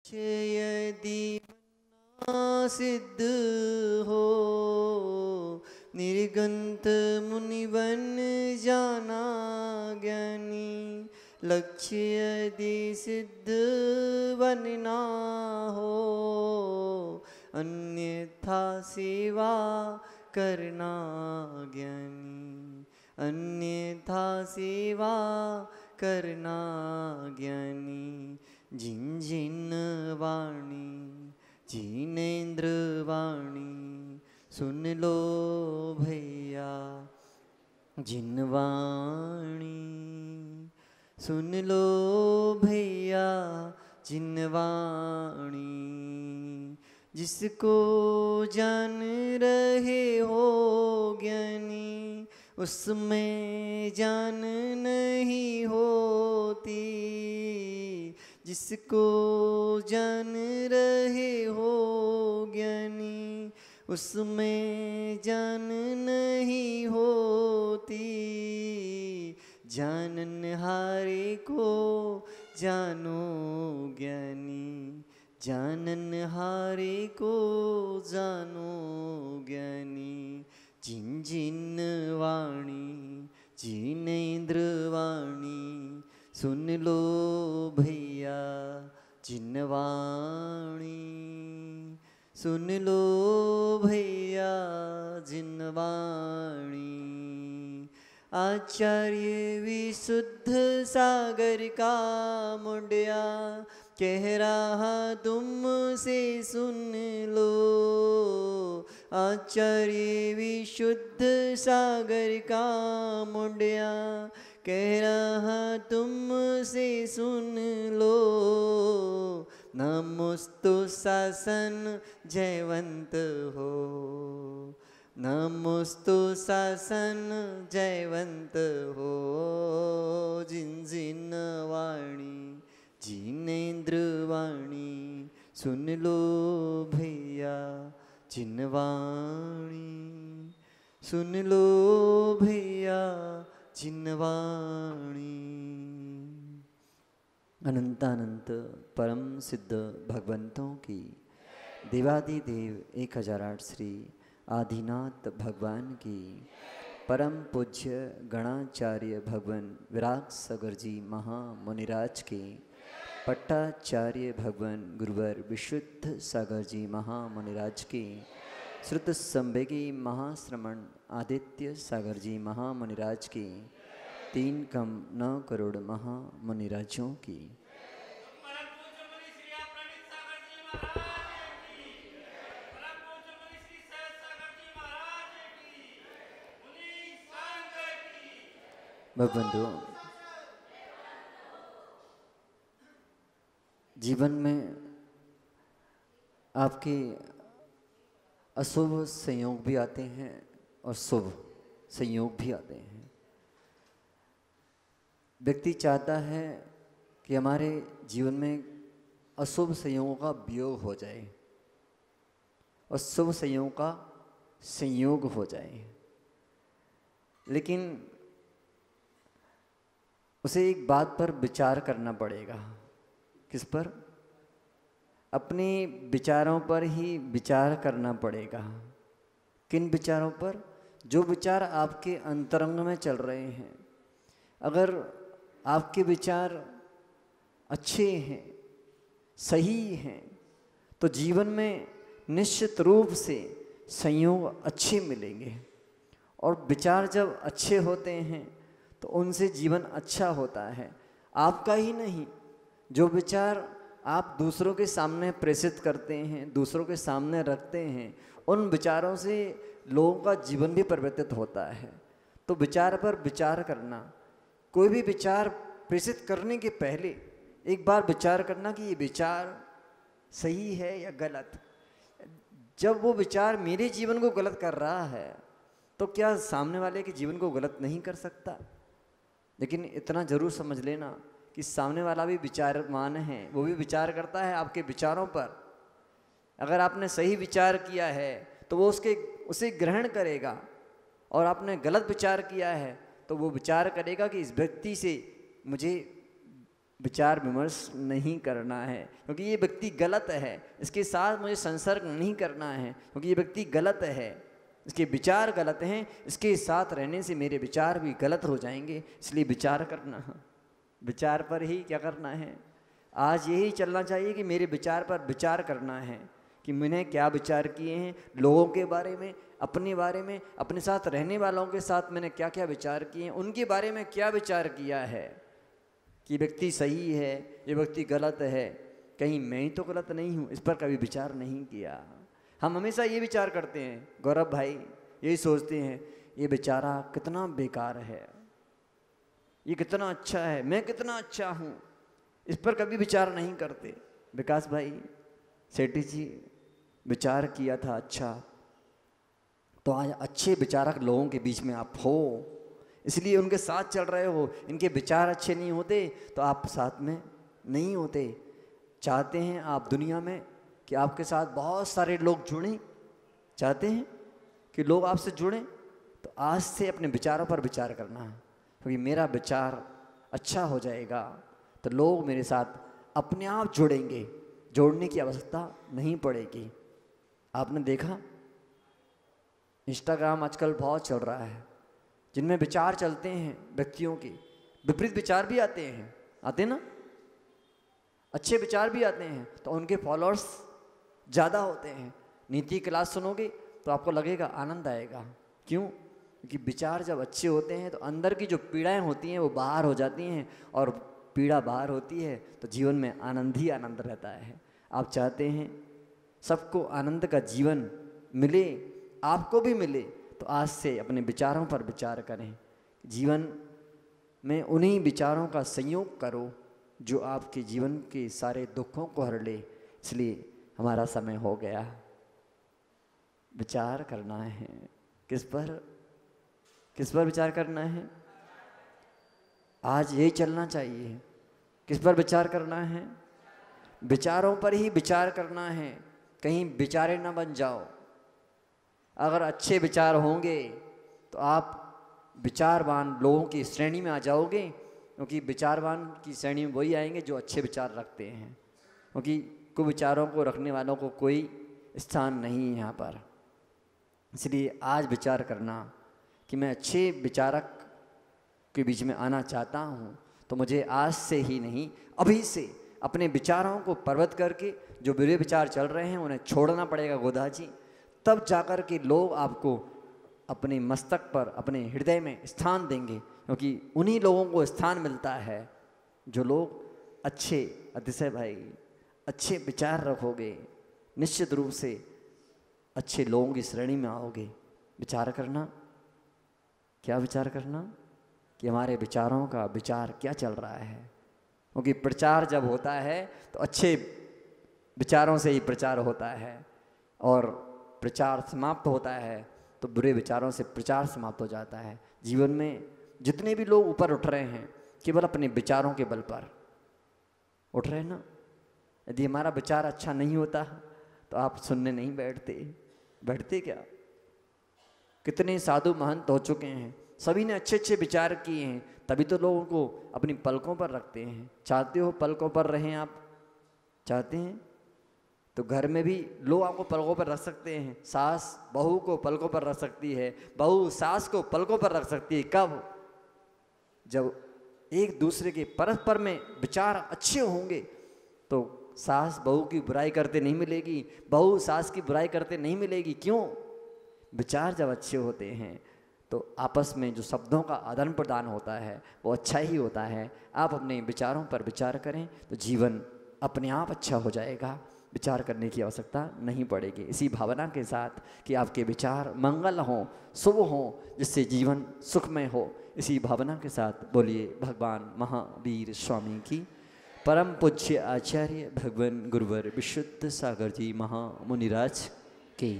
यदि सिद्ध हो निर्गंत मुनिवन जाना ज्ञानी, लक्ष्य यदि सिद्ध बनना हो अन्यथा सेवा करना ज्ञानी, अन्यथा सेवा करना ज्ञानी। जिन जिन वाणी जिनेन्द्र वाणी सुन लो भैया, जिन वाणी सुन लो भैया, जिन वाणी। जिसको जान रहे हो ज्ञानी, उसमें जान नहीं होती। जिसको जान रहे हो ज्ञानी, उसमें जान नहीं होती। जाननहारे को जानो ज्ञानी, जाननहारे को जानो ज्ञानी। जिन जिन वाणी जिनेन्द्र वाणी सुन लो भैया, जिन वाणी सुन लो भैया, जिन वाणी। आचार्य विशुद्ध सागर का मुंडिया कह रहा तुमसे सुन लो। आचार्य विशुद्ध सागर का मुंडिया कह रहा तुमसे सुन लो। नमोस्तु शासन जयवंत हो, नमोस्तु शासन जयवंत हो। जिन जिन वाणी जिनेन्द्र वाणी सुन लो भैया, जिन वाणी सुन लो भैया, जिन वाणी। अनंतानंत परम सिद्ध भगवंतों की देवादिदेव 1008 श्री आदिनाथ भगवान की परम पूज्य गणाचार्य भगवान विराग सागर जी महामुनिराज के पट्टाचार्य भगवान गुरुवर विशुद्ध सागर जी महामुनिराज के श्रुत संवेगी महाश्रमण आदित्य सागर जी महामुनिराज के 3,9 करोड़ महामुनिराजों की बंधु। जीवन में आपके अशुभ संयोग भी आते हैं और शुभ संयोग भी आते हैं। व्यक्ति चाहता है कि हमारे जीवन में अशुभ संयोगों का वियोग हो जाए और शुभ संयोगों का संयोग हो जाए, लेकिन उसे एक बात पर विचार करना पड़ेगा। किस पर? अपने विचारों पर ही विचार करना पड़ेगा। किन विचारों पर? जो विचार आपके अंतरंग में चल रहे हैं। अगर आपके विचार अच्छे हैं, सही हैं, तो जीवन में निश्चित रूप से संयोग अच्छे मिलेंगे। और विचार जब अच्छे होते हैं तो उनसे जीवन अच्छा होता है। आपका ही नहीं, जो विचार आप दूसरों के सामने प्रेषित करते हैं, दूसरों के सामने रखते हैं, उन विचारों से लोगों का जीवन भी परिवर्तित होता है। तो विचार पर विचार करना, कोई भी विचार प्रेषित करने के पहले एक बार विचार करना कि ये विचार सही है या गलत। जब वो विचार मेरे जीवन को गलत कर रहा है तो क्या सामने वाले के जीवन को गलत नहीं कर सकता? लेकिन इतना जरूर समझ लेना कि सामने वाला भी विचारवान है, वो भी विचार करता है आपके विचारों पर। अगर आपने सही विचार किया है तो वो उसे ग्रहण करेगा, और आपने गलत विचार किया है तो वो विचार करेगा कि इस व्यक्ति से मुझे विचार विमर्श नहीं करना है, क्योंकि ये व्यक्ति गलत है, इसके साथ मुझे संसर्ग नहीं करना है, क्योंकि ये व्यक्ति गलत है, इसके विचार गलत हैं, इसके साथ रहने से मेरे विचार भी गलत हो जाएंगे, इसलिए विचार करना, विचार पर ही क्या करना है। आज यही चलना चाहिए कि मेरे विचार पर विचार करना है कि मैंने क्या विचार किए हैं लोगों के बारे में, अपने बारे में, अपने साथ रहने वालों के साथ मैंने क्या क्या विचार किए हैं, उनके बारे में क्या विचार किया है कि व्यक्ति सही है, ये व्यक्ति गलत है, कहीं मैं ही तो गलत नहीं हूँ, इस पर कभी विचार नहीं किया। हम हमेशा ये विचार करते हैं, गौरव भाई यही सोचते हैं, ये बेचारा कितना बेकार है, ये कितना अच्छा है, मैं कितना अच्छा हूँ, इस पर कभी विचार नहीं करते। विकास भाई सेठी जी विचार किया था अच्छा, तो आज अच्छे विचारक लोगों के बीच में आप हो, इसलिए उनके साथ चल रहे हो। इनके विचार अच्छे नहीं होते तो आप साथ में नहीं होते। चाहते हैं आप दुनिया में कि आपके साथ बहुत सारे लोग जुड़ें, चाहते हैं कि लोग आपसे जुड़ें, तो आज से अपने विचारों पर विचार करना है, क्योंकि मेरा विचार अच्छा हो जाएगा तो लोग मेरे साथ अपने आप जुड़ेंगे, जोड़ने की आवश्यकता नहीं पड़ेगी। आपने देखा इंस्टाग्राम आजकल बहुत चल रहा है, जिनमें विचार चलते हैं व्यक्तियों के, विपरीत विचार भी आते हैं, आते ना, अच्छे विचार भी आते हैं, तो उनके फॉलोअर्स ज़्यादा होते हैं। नीति क्लास सुनोगे तो आपको लगेगा आनंद आएगा, क्यों? क्योंकि विचार जब अच्छे होते हैं तो अंदर की जो पीड़ाएं होती हैं वो बाहर हो जाती हैं, और पीड़ा बाहर होती है तो जीवन में आनंद ही आनंद रहता है। आप चाहते हैं सबको आनंद का जीवन मिले, आपको भी मिले, तो आज से अपने विचारों पर विचार करें, जीवन में उन्हीं विचारों का संयोग करो जो आपके जीवन के सारे दुखों को हर ले। इसलिए हमारा समय हो गया, विचार करना है, किस पर विचार करना है? आज यही चलना चाहिए, किस पर विचार करना है? विचारों पर ही विचार करना है, कहीं विचारे ना बन जाओ। अगर अच्छे विचार होंगे तो आप विचारवान लोगों की श्रेणी में आ जाओगे, क्योंकि विचारवान की श्रेणी में वही आएंगे जो अच्छे विचार रखते हैं, क्योंकि कुविचारों को रखने वालों को कोई स्थान नहीं है यहाँ पर। इसलिए आज विचार करना कि मैं अच्छे विचारक के बीच में आना चाहता हूँ, तो मुझे आज से ही नहीं, अभी से अपने विचारों को पर्वत करके जो बुरे विचार चल रहे हैं उन्हें छोड़ना पड़ेगा गोदा जी, तब जाकर के लोग आपको अपने मस्तक पर, अपने हृदय में स्थान देंगे, क्योंकि उन्हीं लोगों को स्थान मिलता है जो लोग अच्छे, अतिशय भाई अच्छे विचार रखोगे, निश्चित रूप से अच्छे लोगों की श्रेणी में आओगे। विचार करना, क्या विचार करना कि हमारे विचारों का विचार क्या चल रहा है, क्योंकि प्रचार जब होता है तो अच्छे विचारों से ही प्रचार होता है, और प्रचार समाप्त होता है तो बुरे विचारों से प्रचार समाप्त हो जाता है। जीवन में जितने भी लोग ऊपर उठ रहे हैं केवल अपने विचारों के बल पर उठ रहे हैं ना। यदि हमारा विचार अच्छा नहीं होता तो आप सुनने नहीं बैठते क्या? कितने साधु महंत हो चुके हैं, सभी ने अच्छे अच्छे विचार किए हैं, तभी तो लोगों को अपनी पलकों पर रखते हैं। चाहते हो पलकों पर रहें आप? चाहते हैं तो घर में भी लोग आपको पलकों पर रख सकते हैं। सास बहू को पलकों पर रख सकती है, बहू सास को पलकों पर रख सकती है। कब? जब एक दूसरे के परस्पर में विचार अच्छे होंगे तो सास बहू की बुराई करते नहीं मिलेगी, बहू सास की बुराई करते नहीं मिलेगी। क्यों? विचार जब अच्छे होते हैं तो आपस में जो शब्दों का आदान प्रदान होता है वो अच्छा ही होता है। आप अपने विचारों पर विचार करें तो जीवन अपने आप अच्छा हो जाएगा, विचार करने की आवश्यकता नहीं पड़ेगी। इसी भावना के साथ कि आपके विचार मंगल हों, शुभ हों, जिससे जीवन सुखमय हो, इसी भावना के साथ बोलिए भगवान महावीर स्वामी की, परम पूज्य आचार्य भगवान गुरुवर विशुद्ध सागर जी महामुनिराज की।